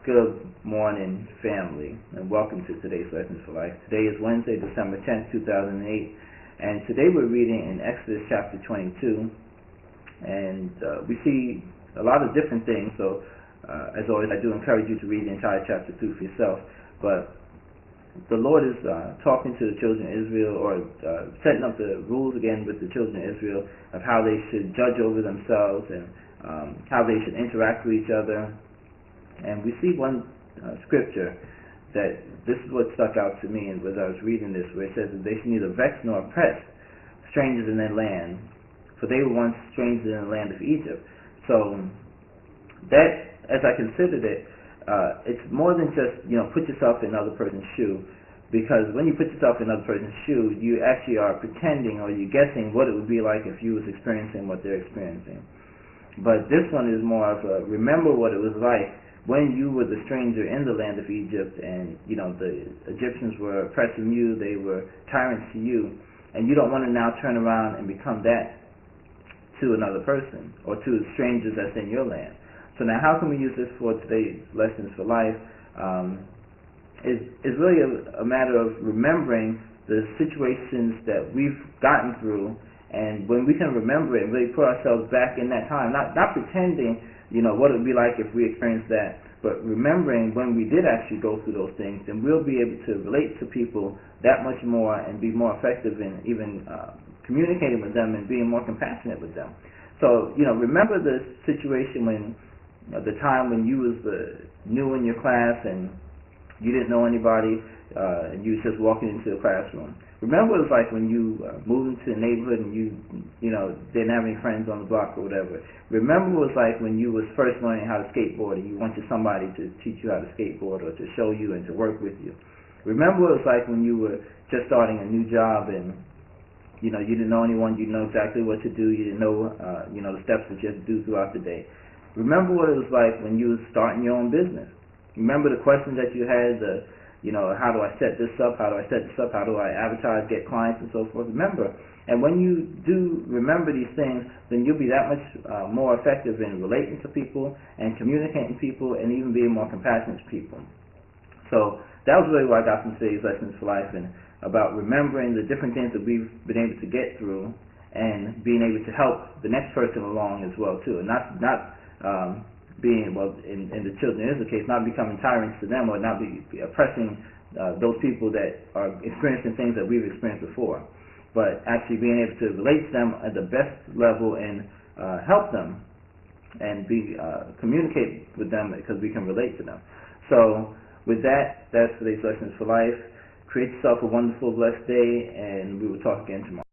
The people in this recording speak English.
Good morning, family, and welcome to today's Lessons for Life. Today is Wednesday, December 10th, 2008, and today we're reading in Exodus chapter 22, and we see a lot of different things, so as always, I do encourage you to read the entire chapter 2 for yourself, but the Lord is talking to the children of Israel, or setting up the rules again with the children of Israel of how they should judge over themselves and how they should interact with each other. And we see one scripture that this is what stuck out to me as I was reading this, where it says that they should neither vex nor oppress strangers in their land, for they were once strangers in the land of Egypt. So that, as I considered it, it's more than just, put yourself in another person's shoe, because when you put yourself in another person's shoe, you actually are pretending, or you're guessing what it would be like if you was experiencing what they're experiencing. But this one is more of a remember what it was like when you were the stranger in the land of Egypt, and the Egyptians were oppressing you, they were tyrants to you, and you don't want to now turn around and become that to another person or to strangers that's in your land. So now how can we use this for today's Lessons for Life? It's really a matter of remembering the situations that we've gotten through, and when we can remember it and really put ourselves back in that time, not pretending what it would be like if we experienced that, but remembering when we did actually go through those things, then we'll be able to relate to people that much more and be more effective in even communicating with them and being more compassionate with them. So, remember the situation when, the time when you was new in your class and you didn't know anybody, and you was just walking into the classroom. Remember what it was like when you moved into the neighborhood and you didn't have any friends on the block or whatever. Remember what it was like when you was first learning how to skateboard and you wanted somebody to teach you how to skateboard or to show you and to work with you. Remember what it was like when you were just starting a new job and you didn't know anyone, you didn't know exactly what to do, you didn't know the steps that you had to do throughout the day. Remember what it was like when you was starting your own business. Remember the questions that you had, how do I set this up? How do I set this up? How do I advertise, get clients, and so forth? Remember. And when you do remember these things, then you'll be that much more effective in relating to people and communicating with people and even being more compassionate to people. So that was really what I got from today's Lessons for Life, and about remembering the different things that we've been able to get through and being able to help the next person along as well too, and not being, in the children of Israel case, not becoming tyrants to them or not be oppressing those people that are experiencing things that we've experienced before, but actually being able to relate to them at the best level and help them and communicate with them because we can relate to them. So with that, that's today's Lessons for Life. Create yourself a wonderful, blessed day, and we will talk again tomorrow.